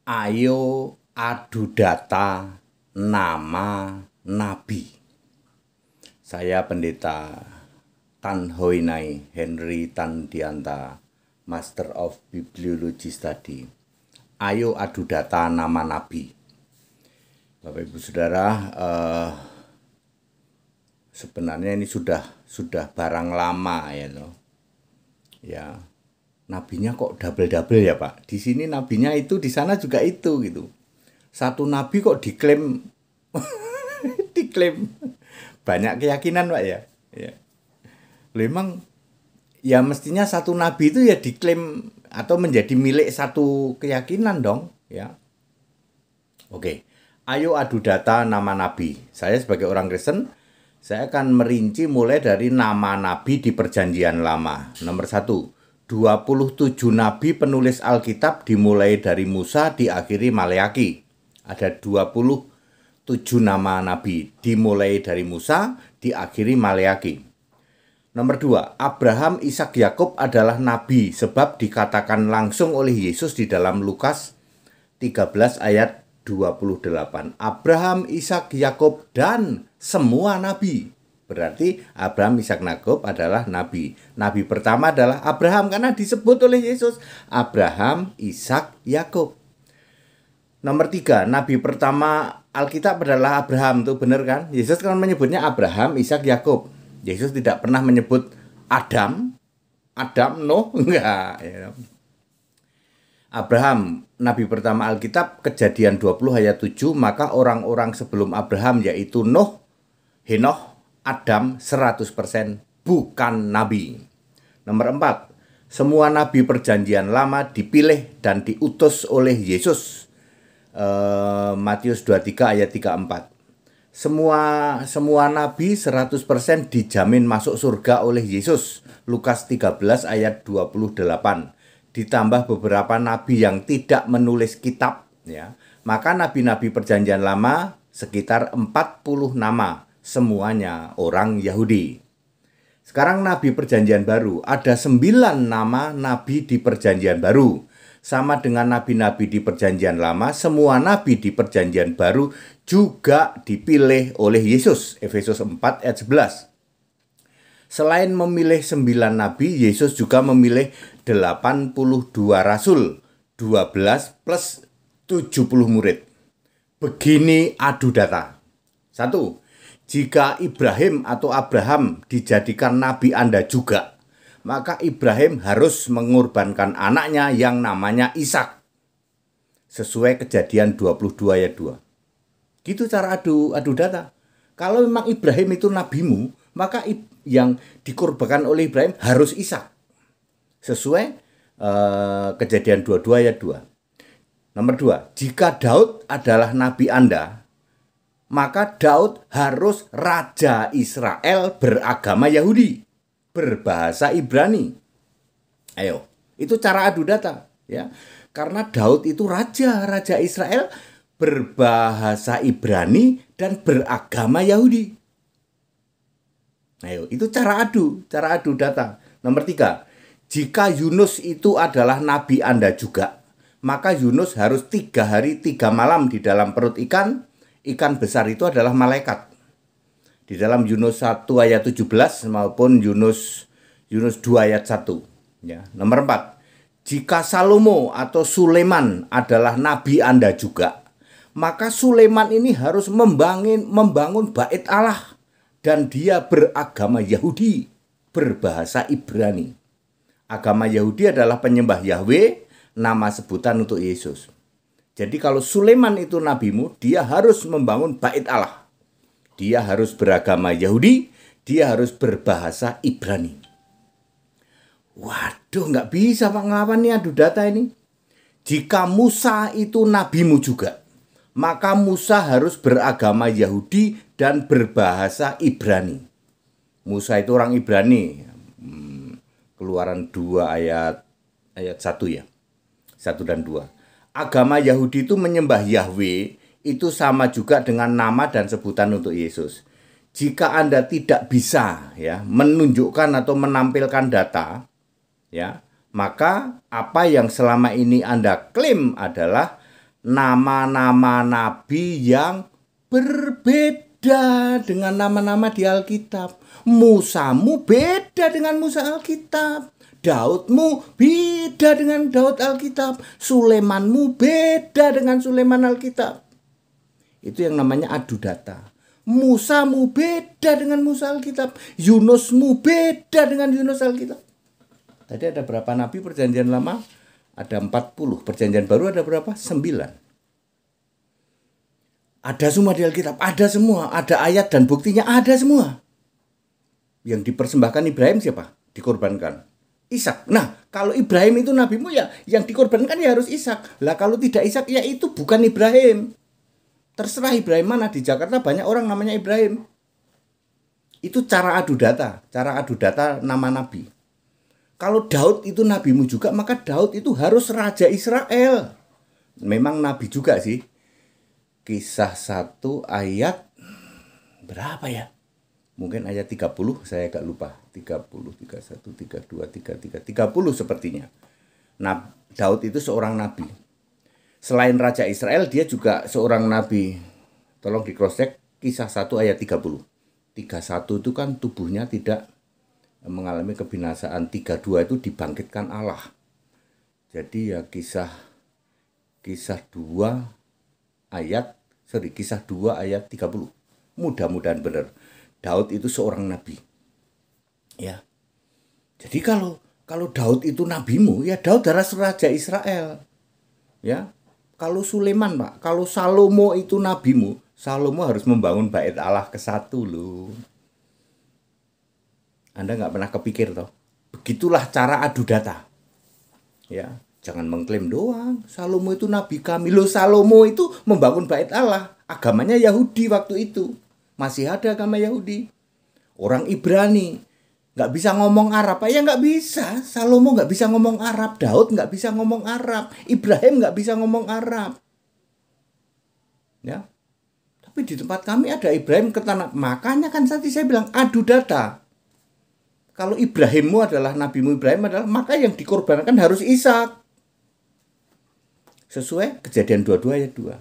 Ayo adu data nama nabi. Saya Pendeta Tan Hoinai Henry Tan Dianta, Master of Bibliology Study. Ayo adu data nama nabi. Bapak Ibu Saudara, sebenarnya ini sudah barang lama ya loh. Ya. Nabinya kok double-double ya Pak. Di sini nabinya itu, di sana juga itu gitu. Satu nabi kok diklaim diklaim banyak keyakinan Pak ya. Ya. Memang ya mestinya satu nabi itu ya diklaim atau menjadi milik satu keyakinan dong ya. Oke. Ayo adu data nama nabi. Saya sebagai orang Kristen, saya akan merinci mulai dari nama nabi di Perjanjian Lama. Nomor 1. 27 nabi penulis Alkitab dimulai dari Musa diakhiri Maleaki. Ada 27 nama nabi dimulai dari Musa diakhiri Maleaki. Nomor 2, Abraham, Ishak, Yakub adalah nabi sebab dikatakan langsung oleh Yesus di dalam Lukas 13 ayat 28. Abraham, Ishak, Yakub dan semua nabi. Berarti Abraham, Ishak, Yakub adalah nabi. Nabi pertama adalah Abraham karena disebut oleh Yesus. Abraham, Ishak, Yakub. Nomor 3, nabi pertama Alkitab adalah Abraham. Itu benar kan? Yesus kan menyebutnya Abraham, Ishak, Yakub. Yesus tidak pernah menyebut Adam, Nuh, enggak. Abraham, nabi pertama Alkitab, Kejadian 20 ayat 7. Maka orang-orang sebelum Abraham yaitu Nuh, Henokh, Adam 100% bukan nabi. Nomor 4, semua nabi Perjanjian Lama dipilih dan diutus oleh Yesus. Matius 23 ayat 34. Semua nabi 100% dijamin masuk surga oleh Yesus. Lukas 13 ayat 28. Ditambah beberapa nabi yang tidak menulis kitab ya. Maka nabi-nabi Perjanjian Lama sekitar 40 nama. Semuanya orang Yahudi. Sekarang nabi Perjanjian Baru, ada 9 nama nabi di Perjanjian Baru. Sama dengan nabi-nabi di Perjanjian Lama, semua nabi di Perjanjian Baru juga dipilih oleh Yesus. Efesus 4 ayat 11. Selain memilih 9 nabi, Yesus juga memilih 82 rasul, 12 plus 70 murid. Begini adu data. 1. Jika Ibrahim atau Abraham dijadikan nabi Anda juga, maka Ibrahim harus mengorbankan anaknya yang namanya Ishak. Sesuai Kejadian 22 ayat 2. Gitu cara adu data. Kalau memang Ibrahim itu nabimu, maka yang dikorbankan oleh Ibrahim harus Ishak. Sesuai Kejadian 22 ayat 2. Nomor 2, jika Daud adalah nabi Anda, maka Daud harus raja Israel beragama Yahudi, berbahasa Ibrani. Ayo, itu cara adu data ya. Karena Daud itu raja Israel berbahasa Ibrani dan beragama Yahudi. Ayo, itu cara adu data. Nomor 3, jika Yunus itu adalah nabi Anda juga, maka Yunus harus 3 hari 3 malam di dalam perut ikan. Ikan besar itu adalah malaikat. Di dalam Yunus 1 ayat 17 maupun Yunus 2 ayat 1. Ya. Nomor 4. Jika Salomo atau Sulaiman adalah nabi Anda juga, maka Sulaiman ini harus membangun bait Allah dan dia beragama Yahudi, berbahasa Ibrani. Agama Yahudi adalah penyembah Yahweh, nama sebutan untuk Yesus. Jadi kalau Sulaiman itu nabimu, dia harus membangun bait Allah. Dia harus beragama Yahudi, dia harus berbahasa Ibrani. Waduh, nggak bisa Pak ngelawan nih adu data ini. Jika Musa itu nabimu juga, maka Musa harus beragama Yahudi dan berbahasa Ibrani. Musa itu orang Ibrani. Keluaran 2 ayat 1 ya. 1 dan 2. Agama Yahudi itu menyembah Yahweh, itu sama juga dengan nama dan sebutan untuk Yesus. Jika Anda tidak bisa ya menunjukkan atau menampilkan data ya, maka apa yang selama ini Anda klaim adalah nama-nama nabi yang berbeda dengan nama-nama di Alkitab. Musamu beda dengan Musa Alkitab. Daudmu beda dengan Daud Alkitab. Sulaimanmu beda dengan Sulaiman Alkitab. Itu yang namanya adu data. Musamu beda dengan Musa Alkitab. Yunusmu beda dengan Yunus Alkitab. Tadi ada berapa nabi perjanjian lama? Ada 40. Perjanjian baru ada berapa? 9. Ada semua di Alkitab. Ada semua. Ada ayat dan buktinya ada semua. Yang dipersembahkan Ibrahim siapa? Dikorbankan Ishak. Nah, kalau Ibrahim itu nabimu ya yang dikorbankan ya harus Ishak. Lah kalau tidak Ishak ya itu bukan Ibrahim. Terserah Ibrahim mana. Di Jakarta banyak orang namanya Ibrahim. Itu cara adu data. Cara adu data nama nabi. Kalau Daud itu nabimu juga, maka Daud itu harus raja Israel. Memang nabi juga sih. Kisah 1 ayat berapa ya? Mungkin ayat 30, saya agak lupa. 30, 31, 32, 33, 30 sepertinya. Nah, Daud itu seorang nabi. Selain raja Israel, dia juga seorang nabi. Tolong di cross check kisah 1 ayat 30. 31 itu kan tubuhnya tidak mengalami kebinasaan. 32 itu dibangkitkan Allah. Jadi ya kisah 2 ayat 30. Mudah-mudahan benar. Daud itu seorang nabi. Ya. Jadi kalau Daud itu nabimu, ya Daud harus raja Israel. Ya. Kalau Sulaiman, Pak, kalau Salomo itu nabimu, Salomo harus membangun bait Allah ke-1 loh. Anda nggak pernah kepikir toh? Begitulah cara adu data. Ya. Jangan mengklaim doang, Salomo itu nabi kami. Loh, Salomo itu membangun bait Allah. Agamanya Yahudi waktu itu. Masih ada agama Yahudi. Orang Ibrani. Nggak bisa ngomong Arab. Ya nggak bisa. Salomo nggak bisa ngomong Arab. Daud nggak bisa ngomong Arab. Ibrahim nggak bisa ngomong Arab. Ya. Tapi di tempat kami ada Ibrahim ke tanah. Makanya kan tadi saya bilang adu data. Kalau Ibrahimmu adalah nabimu Ibrahim adalah, maka yang dikorbankan harus Ishak. Sesuai Kejadian 22 ayat 2.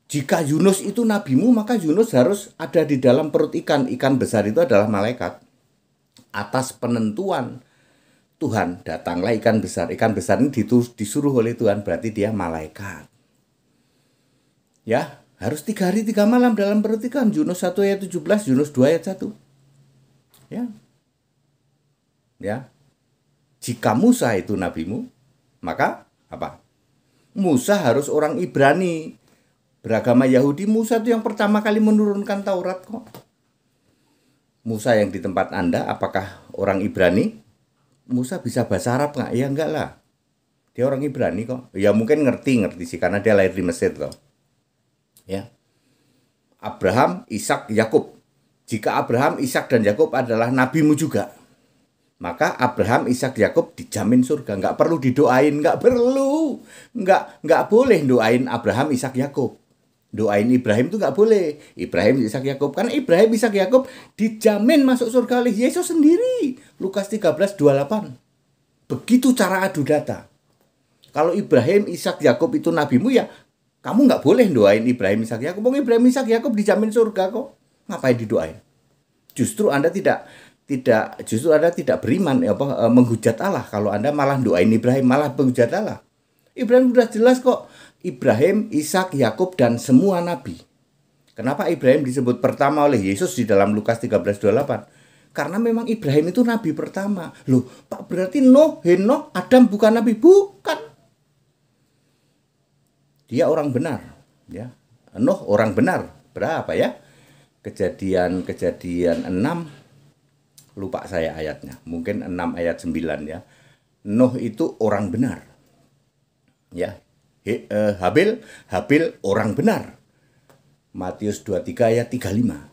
Jika Yunus itu nabimu, maka Yunus harus ada di dalam perut ikan. Ikan besar itu adalah malaikat. Atas penentuan Tuhan, datanglah ikan besar. Ikan besar ini disuruh oleh Tuhan, berarti dia malaikat. Ya, harus 3 hari 3 malam dalam perut ikan. Yunus 1 ayat 17, Yunus 2 ayat 1. Ya. Ya. Jika Musa itu nabimu, maka apa? Musa harus orang Ibrani. Beragama Yahudi, Musa itu yang pertama kali menurunkan Taurat kok. Musa yang di tempat Anda, apakah orang Ibrani? Musa bisa bahasa Arab nggak? Ya enggak lah. Dia orang Ibrani kok. Ya mungkin ngerti sih, karena dia lahir di Mesir loh. Ya. Abraham, Ishak, Yakub. Jika Abraham, Ishak, dan Yakub adalah nabimu juga, maka Abraham, Ishak, Yakub dijamin surga. Nggak perlu didoain, nggak perlu. Nggak boleh doain Abraham, Ishak, Yakub. Doain Ibrahim itu nggak boleh. Ibrahim, Ishak, Yakub. Karena Ibrahim, Ishak, Yakub dijamin masuk surga oleh Yesus sendiri. Lukas 13:28. Begitu cara adu data. Kalau Ibrahim, Ishak, Yakub itu nabimu, ya kamu nggak boleh doain Ibrahim, Ishak, Yakub. Ibrahim, Ishak, Yakub dijamin surga kok. Ngapain didoain? Justru Anda tidak beriman, menghujat Allah kalau Anda malah doain Ibrahim, malah menghujat Allah. Ibrahim sudah jelas kok. Ibrahim, Ishak, Yakub, dan semua nabi. Kenapa Ibrahim disebut pertama oleh Yesus di dalam Lukas 13:28? Karena memang Ibrahim itu nabi pertama. Loh, Pak, berarti Nuh, Henokh, Adam bukan nabi? Bukan. Dia orang benar, ya. Nuh orang benar. Berapa ya? Kejadian 6, lupa saya ayatnya. Mungkin 6 ayat 9 ya. Nuh itu orang benar. Ya. Habil orang benar. Matius 23 ayat 35.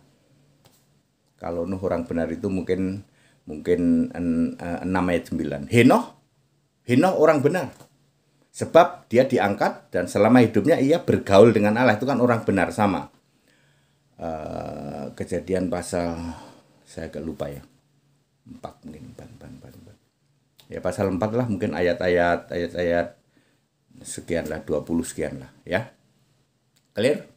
Kalau Nuh orang benar itu mungkin 6 ayat 9. Henokh orang benar. Sebab dia diangkat dan selama hidupnya ia bergaul dengan Allah. Itu kan orang benar sama. Kejadian pasal, saya agak lupa ya. 4 mungkin 4. Ya pasal 4 lah mungkin ayat-ayat sekian lah, 20 sekian lah ya. Clear?